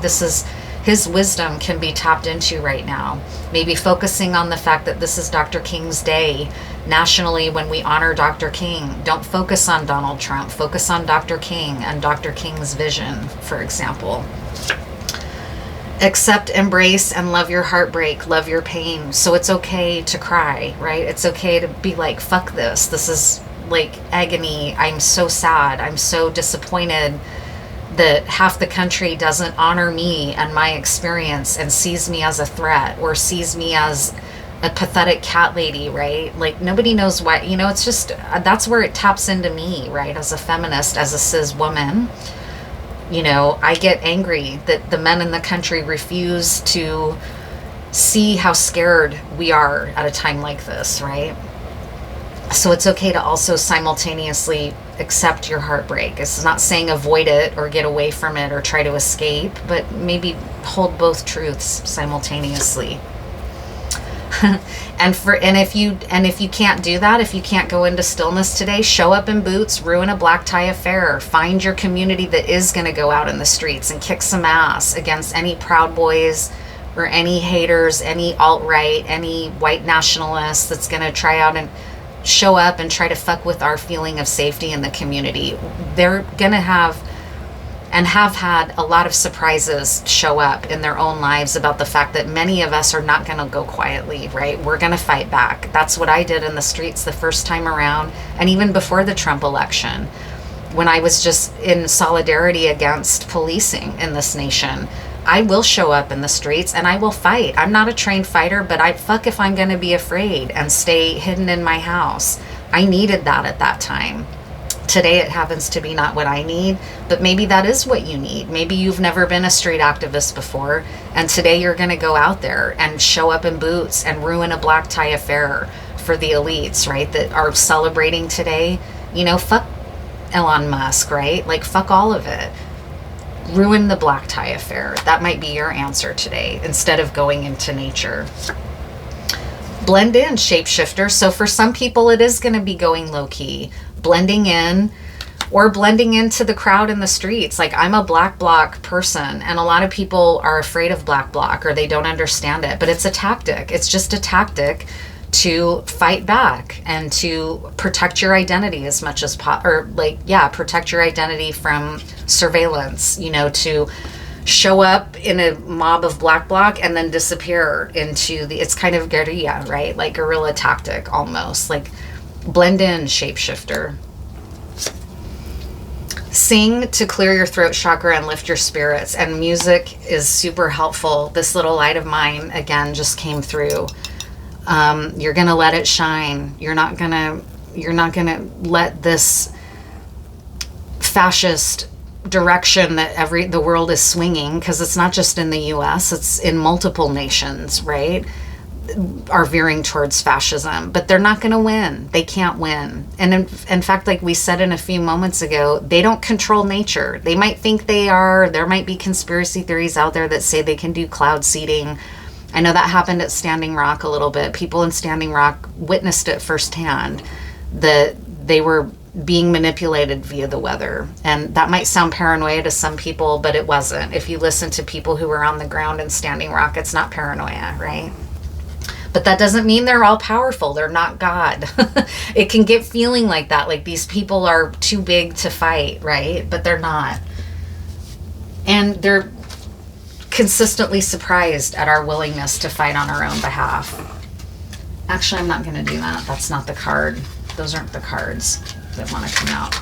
A: His wisdom can be tapped into right now. Maybe focusing on the fact that this is Dr. King's day nationally when we honor Dr. King. Don't focus on Donald Trump. Focus on Dr. King and Dr. King's vision, for example. Accept, embrace, and love your heartbreak. Love your pain. So it's okay to cry, right? It's okay to be like, fuck this. This is like agony. I'm so sad. I'm so disappointed that half the country doesn't honor me and my experience and sees me as a threat or sees me as a pathetic cat lady, right? Like, nobody knows why, it's just, that's where it taps into me, right? As a feminist, as a cis woman, I get angry that the men in the country refuse to see how scared we are at a time like this, right? So it's okay to also simultaneously accept your heartbreak. It's not saying avoid it or get away from it or try to escape, but maybe hold both truths simultaneously. And if you can't do that, if you can't go into stillness today, show up in boots, ruin a black tie affair, find your community that is going to go out in the streets and kick some ass against any Proud Boys or any haters, any alt-right, any white nationalists that's going to try out and show up and try to fuck with our feeling of safety in the community. They're gonna have and have had a lot of surprises show up in their own lives about the fact that many of us are not gonna go quietly, right? We're gonna fight back. That's what I did in the streets the first time around, and even before the Trump election, when I was just in solidarity against policing in this nation. I will show up in the streets and I will fight. I'm not a trained fighter, but if I'm going to be afraid and stay hidden in my house. I needed that at that time. Today it happens to be not what I need, but maybe that is what you need. Maybe you've never been a street activist before, and today you're going to go out there and show up in boots and ruin a black tie affair for the elites, right, that are celebrating today. Fuck Elon Musk, right? Like, fuck all of it. Ruin the black tie affair. That might be your answer today instead of going into nature. Blend in, shapeshifter. So for some people, it is going to be going low key, blending in or blending into the crowd in the streets. Like, I'm a black bloc person, and a lot of people are afraid of black bloc or they don't understand it, but it's a tactic. It's just a tactic to fight back and to protect your identity as much as protect your identity from surveillance, to show up in a mob of black bloc and then disappear into the, it's kind of guerrilla, right? Like guerrilla tactic almost, like blend in shapeshifter. Sing to clear your throat chakra and lift your spirits, and music is super helpful. This little light of mine again just came through. You're gonna let it shine. You're not gonna let this fascist direction that the world is swinging, because it's not just in the US, it's in multiple nations, right, are veering towards fascism. But they're not going to win. They can't win. And in fact, like we said in a few moments ago, they don't control nature. They might think they are. There might be conspiracy theories out there that say they can do cloud seeding. I know that happened at Standing Rock a little bit. People in Standing Rock witnessed it firsthand, that they were being manipulated via the weather. And that might sound paranoia to some people, but it wasn't. If you listen to people who were on the ground in Standing Rock, it's not paranoia, right? But that doesn't mean they're all powerful. They're not God. It can get feeling like that, like these people are too big to fight, right? But they're not. And they're consistently surprised at our willingness to fight on our own behalf. Actually, I'm not going to do that. That's not the card. Those aren't the cards that want to come out.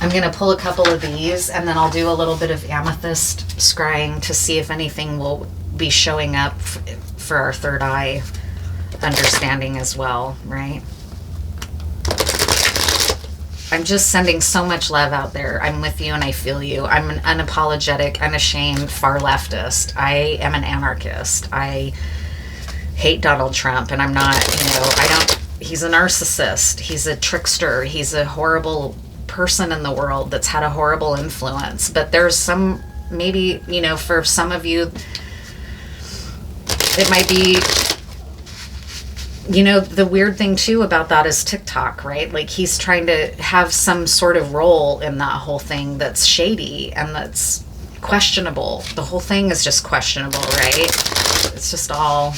A: I'm going to pull a couple of these, and then I'll do a little bit of amethyst scrying to see if anything will be showing up for our third eye understanding as well, right? I'm just sending so much love out there. I'm with you and I feel you. I'm an unapologetic, unashamed far leftist. I am an anarchist. I hate Donald Trump, and I'm not, he's a narcissist. He's a trickster. He's a horrible person in the world that's had a horrible influence. But there's some, maybe, for some of you, it might be, the weird thing too about that is TikTok, right? Like he's trying to have some sort of role in that whole thing that's shady and that's questionable. The whole thing is just questionable, right? It's just all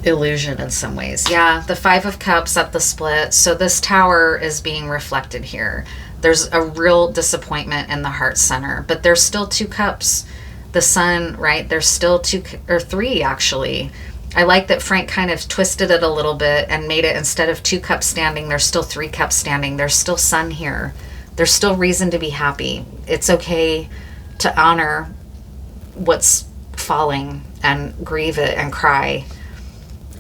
A: illusion in some ways. Yeah, the Five of Cups at the split. So this Tower is being reflected here. There's a real disappointment in the heart center, but there's still two cups. The Sun, right? There's still two or three, actually. I like that Frank kind of twisted it a little bit and made it, instead of 2 cups standing, there's still 3 cups standing. There's still sun here. There's still reason to be happy. It's okay to honor what's falling and grieve it and cry.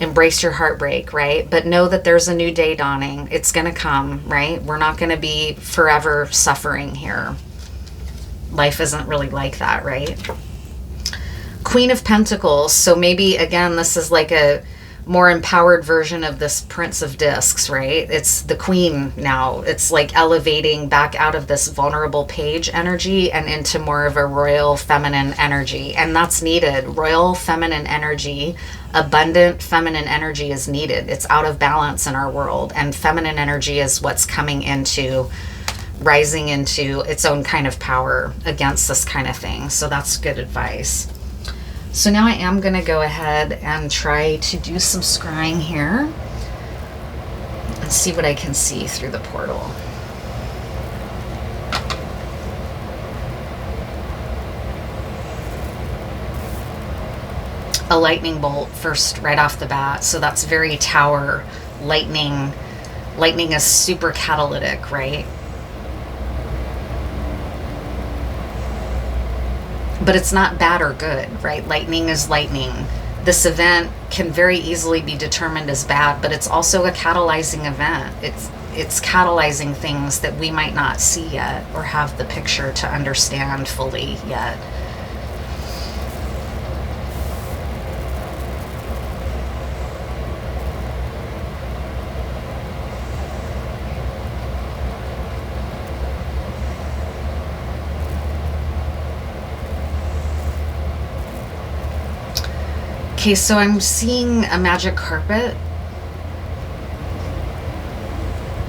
A: Embrace your heartbreak, right? But know that there's a new day dawning. It's going to come, right? We're not going to be forever suffering here. Life isn't really like that, right? Queen of Pentacles. So maybe, again, this is like a more empowered version of this Prince of Discs, right? It's the Queen now. It's like elevating back out of this vulnerable page energy and into more of a royal feminine energy. And that's needed. Royal feminine energy, abundant feminine energy is needed. It's out of balance in our world. And feminine energy is what's coming into, rising into its own kind of power against this kind of thing. So that's good advice. So now I am going to go ahead and try to do some scrying here and see what I can see through the portal. A lightning bolt first right off the bat. So that's very Tower, lightning. Lightning is super catalytic, right? But it's not bad or good, right? Lightning is lightning. This event can very easily be determined as bad, but it's also a catalyzing event. It's catalyzing things that we might not see yet or have the picture to understand fully yet. Okay, so I'm seeing a magic carpet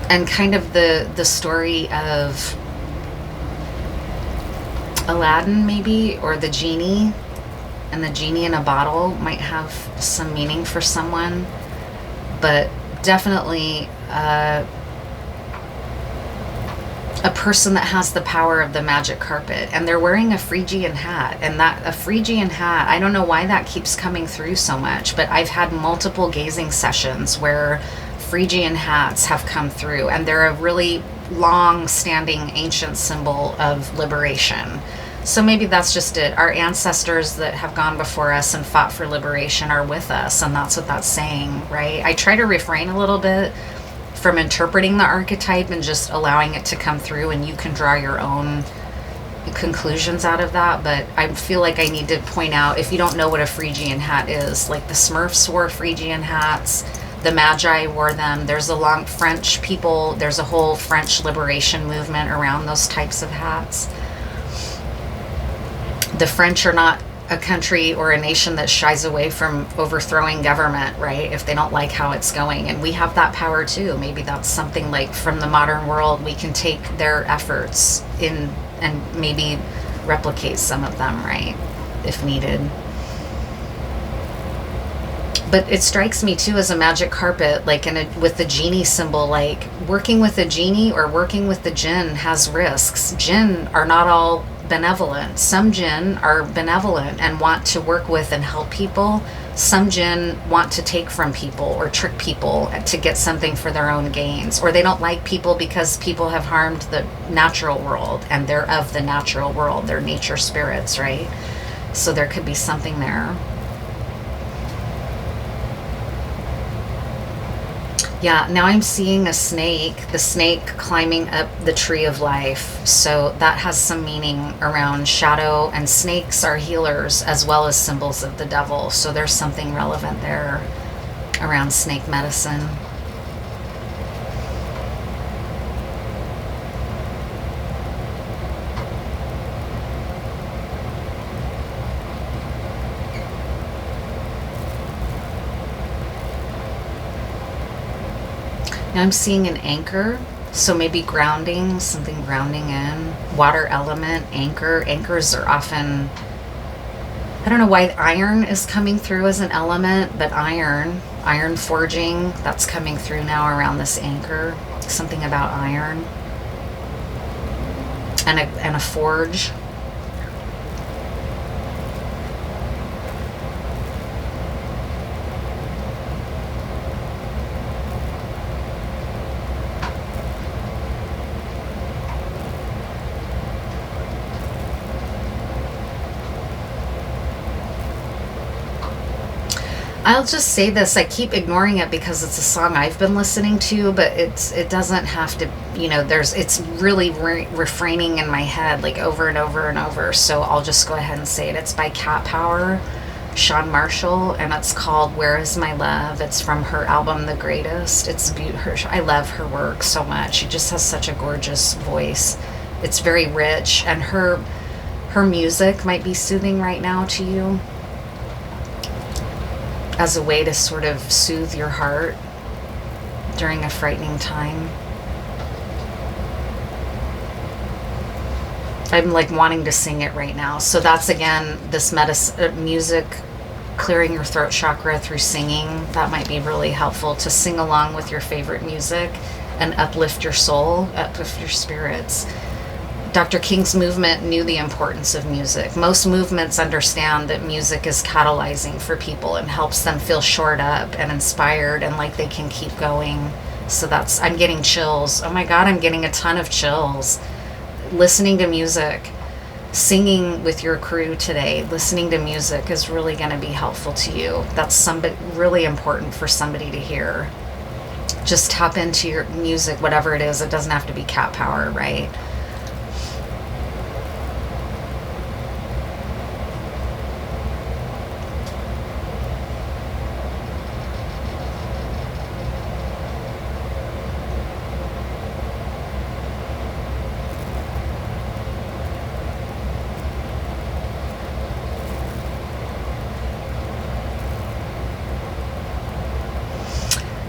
A: and kind of the story of Aladdin maybe, or the genie, and the genie in a bottle might have some meaning for someone, but definitely a person that has the power of the magic carpet, and they're wearing a Phrygian hat. And that a Phrygian hat, I don't know why that keeps coming through so much, but I've had multiple gazing sessions where Phrygian hats have come through, and they're a really long standing ancient symbol of liberation. So maybe that's just it. Our ancestors that have gone before us and fought for liberation are with us, and that's what that's saying, right? I try to refrain a little bit from interpreting the archetype and just allowing it to come through, and you can draw your own conclusions out of that. But I feel like I need to point out, if you don't know what a Phrygian hat is, like the Smurfs wore Phrygian hats, the Magi wore them. There's a long French people, there's a whole French liberation movement around those types of hats. The French are not a country or a nation that shies away from overthrowing government, right? If they don't like how it's going. And we have that power too. Maybe that's something like from the modern world, we can take their efforts in and maybe replicate some of them, right? If needed. But it strikes me too as a magic carpet, like with the genie symbol, like working with a genie or working with the jinn has risks. Jinn are not all benevolent. Some jinn are benevolent and want to work with and help people. Some jinn want to take from people or trick people to get something for their own gains. Or they don't like people because people have harmed the natural world, and they're of the natural world. They're nature spirits, right? So there could be something there. Yeah, now I'm seeing a snake, the snake climbing up the tree of life. So that has some meaning around shadow, and snakes are healers as well as symbols of the devil. So there's something relevant there around snake medicine. Now I'm seeing an anchor, so maybe grounding, something grounding in. Water element, anchor. Anchors are often, I don't know why iron is coming through as an element, but iron forging, that's coming through now around this anchor. Something about iron. And a forge. I'll just say this, I keep ignoring it because it's a song I've been listening to, but it doesn't have to, it's really refraining in my head like over and over and over. So I'll just go ahead and say it. It's by Cat Power, Sean Marshall, and it's called Where Is My Love? It's from her album The Greatest. It's beautiful. I love her work so much. She just has such a gorgeous voice. It's very rich, and her music might be soothing right now to you, as a way to sort of soothe your heart during a frightening time. I'm like wanting to sing it right now. So that's, again, this music, clearing your throat chakra through singing. That might be really helpful to sing along with your favorite music and uplift your soul, uplift your spirits. Dr. King's movement knew the importance of music. Most movements understand that music is catalyzing for people and helps them feel shored up and inspired and like they can keep going. So I'm getting chills. Oh my God, I'm getting a ton of chills. Listening to music, singing with your crew today, listening to music is really going to be helpful to you. That's really important for somebody to hear. Just tap into your music, whatever it is. It doesn't have to be Cat Power, right?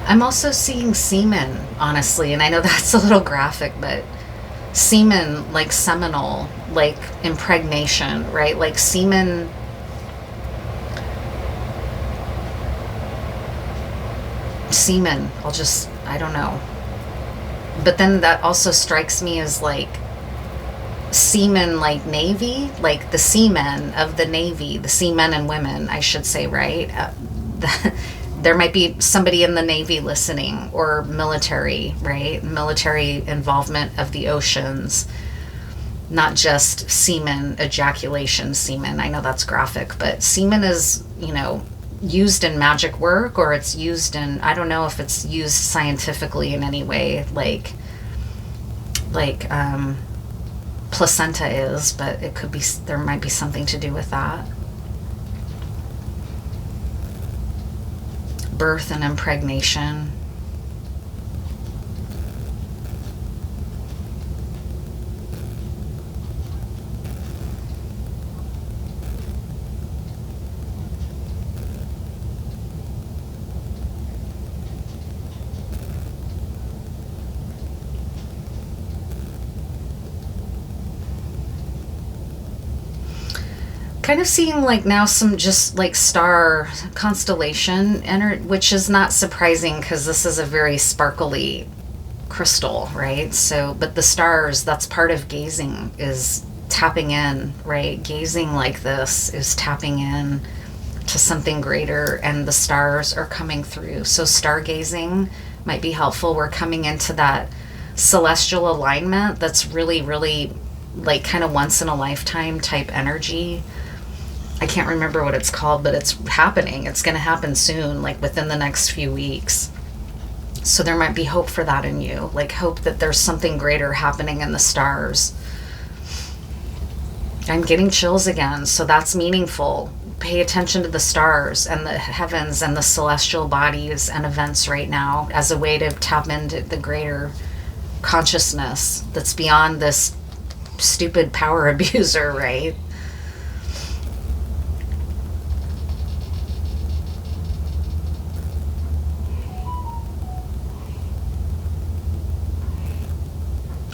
A: I'm also seeing semen, honestly, and I know that's a little graphic, but semen, like seminal, like impregnation, right? Like semen, I don't know. But then that also strikes me as like seamen, like Navy, like the seamen of the Navy, the seamen and women, I should say, right? There might be somebody in the Navy listening, or military, right? Military involvement of the oceans, not just semen, ejaculation semen. I know that's graphic, but semen is, you know, used in magic work, or it's used in, I don't know if it's used scientifically in any way, like placenta is, but it could be, there might be something to do with that. Birth and impregnation. Kind of seeing like now some just like star constellation which is not surprising because this is a very sparkly crystal, right? So, but the stars, that's part of gazing, is tapping in, right? Gazing like this is tapping in to something greater, and the stars are coming through. So stargazing might be helpful. We're coming into that celestial alignment that's really, really like kind of once in a lifetime type energy. I can't remember what it's called, but it's happening. It's going to happen soon, like within the next few weeks. So there might be hope for that in you, like hope that there's something greater happening in the stars. I'm getting chills again, so that's meaningful. Pay attention to the stars and the heavens and the celestial bodies and events right now as a way to tap into the greater consciousness that's beyond this stupid power abuser, right?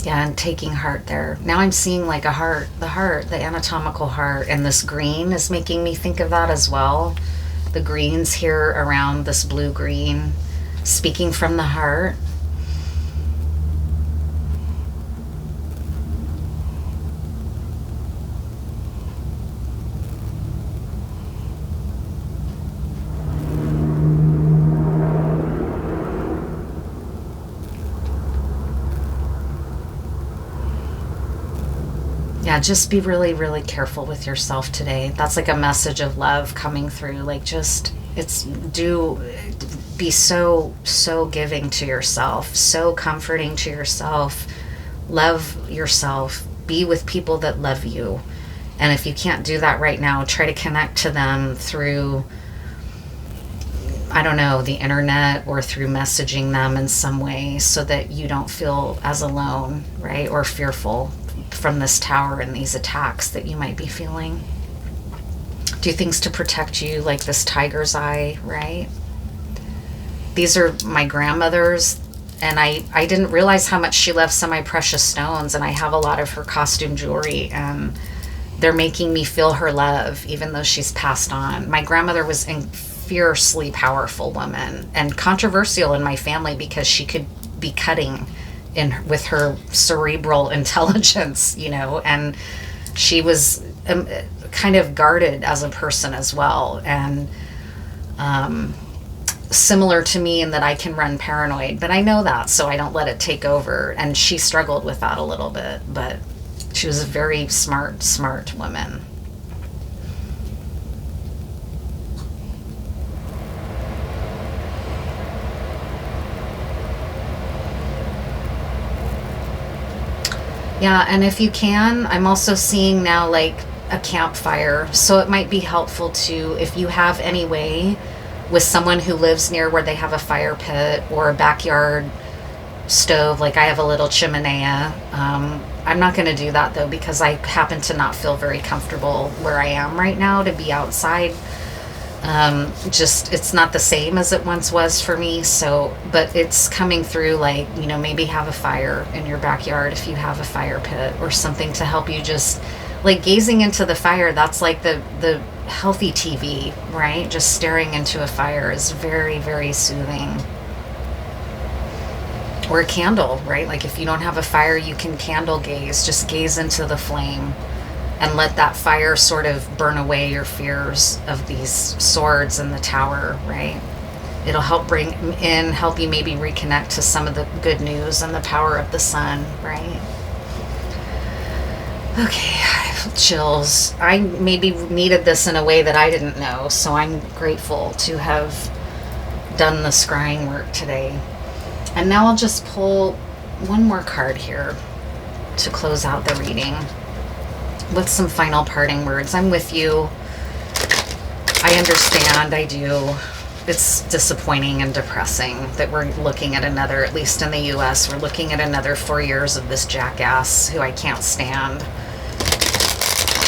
A: Yeah, and taking heart there. Now I'm seeing like a heart, the anatomical heart, and this green is making me think of that as well. The greens here around this blue green, speaking from the heart. Yeah, just be really, really careful with yourself today. That's like a message of love coming through. Like just, be so giving to yourself, so comforting to yourself. Love yourself. Be with people that love you. And if you can't do that right now, try to connect to them through, I don't know, the internet, or through messaging them in some way so that you don't feel as alone, right? Or fearful from this tower and these attacks that you might be feeling. Do things to protect you, like this tiger's eye, right? These are my grandmother's, and I didn't realize how much she loved semi-precious stones, and I have a lot of her costume jewelry, and they're making me feel her love even though she's passed on. My grandmother was a fiercely powerful woman and controversial in my family because she could be cutting with her cerebral intelligence, you know, and she was kind of guarded as a person as well, and similar to me in that I can run paranoid, but I know that, so I don't let it take over. And she struggled with that a little bit, but she was a very smart woman. Yeah, and if you can, I'm also seeing now like a campfire. So it might be helpful to, if you have any way with someone who lives near where they have a fire pit or a backyard stove, like I have a little chimenea. I'm not going to do that though, because I happen to not feel very comfortable where I am right now to be outside. Just, it's not the same as it once was for me. So, but it's coming through, like, you know, maybe have a fire in your backyard if you have a fire pit or something to help you, just like gazing into the fire. That's like the healthy TV, right? Just staring into a fire is very, very soothing. or a candle, right? Like if you don't have a fire, you can candle gaze. Just gaze into the flame and let that fire sort of burn away your fears of these swords in the tower, right? It'll help help you maybe reconnect to some of the good news and the power of the sun, right? Okay, I have chills. I maybe needed this in a way that I didn't know, so I'm grateful to have done the scrying work today. And now I'll just pull one more card here to close out the reading with some final parting words. I'm with you. I understand, I do. It's disappointing and depressing that we're looking at another, at least in the US, we're looking at another 4 years of this jackass who I can't stand.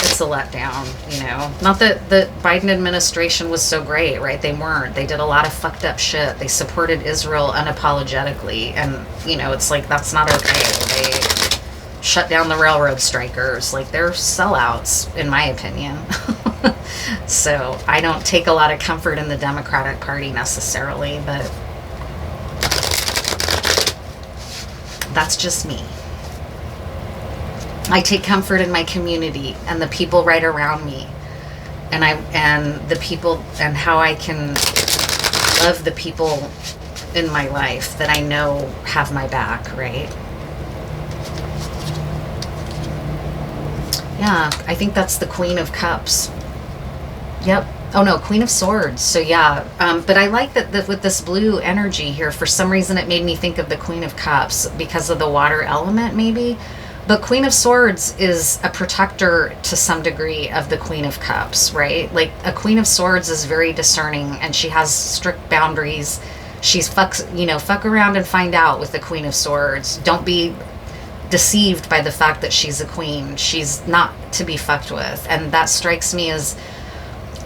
A: It's a letdown, you know. Not that the Biden administration was so great, right? They weren't. They did a lot of fucked up shit. They supported Israel unapologetically. And, you know, it's like, that's not okay. They shut down the railroad strikers. Like, they're sellouts, in my opinion. So I don't take a lot of comfort in the Democratic Party necessarily, but that's just me. I take comfort in my community and the people right around me, and the people, and how I can love the people in my life that I know have my back, right? Yeah, I think that's the Queen of Cups. Yep. Oh no, Queen of Swords. So yeah, but I like that with this blue energy here, for some reason it made me think of the Queen of Cups because of the water element maybe. But Queen of Swords is a protector to some degree of the Queen of Cups, right? Like a Queen of Swords is very discerning and she has strict boundaries. She's fuck around and find out with the Queen of Swords. Don't be deceived by the fact that she's a queen. She's not to be fucked with. And that strikes me as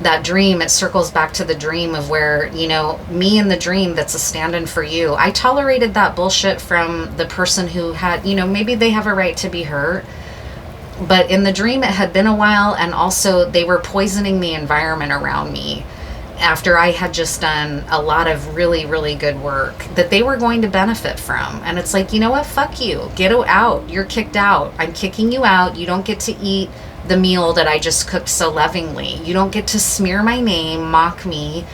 A: that dream. It circles back to the dream of where, you know, me in the dream that's a stand-in for you. I tolerated that bullshit from the person who had, you know, maybe they have a right to be hurt, but in the dream it had been a while, and also they were poisoning the environment around me after I had just done a lot of really, really good work that they were going to benefit from. And it's like, you know what? Fuck you. Get out. You're kicked out. I'm kicking you out. You don't get to eat the meal that I just cooked so lovingly. You don't get to smear my name, mock me,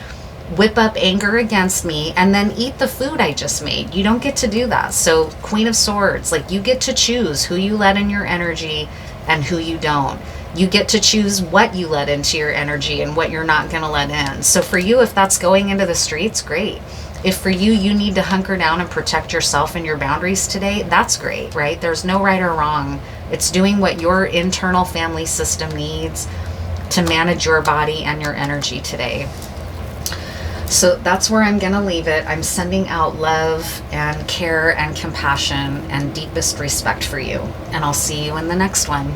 A: whip up anger against me, and then eat the food I just made. You don't get to do that. So Queen of Swords, like, you get to choose who you let in your energy and who you don't. You get to choose what you let into your energy and what you're not going to let in. So for you, if that's going into the streets, great. If for you, you need to hunker down and protect yourself and your boundaries today, that's great, right? There's no right or wrong. It's doing what your internal family system needs to manage your body and your energy today. So that's where I'm going to leave it. I'm sending out love and care and compassion and deepest respect for you. And I'll see you in the next one.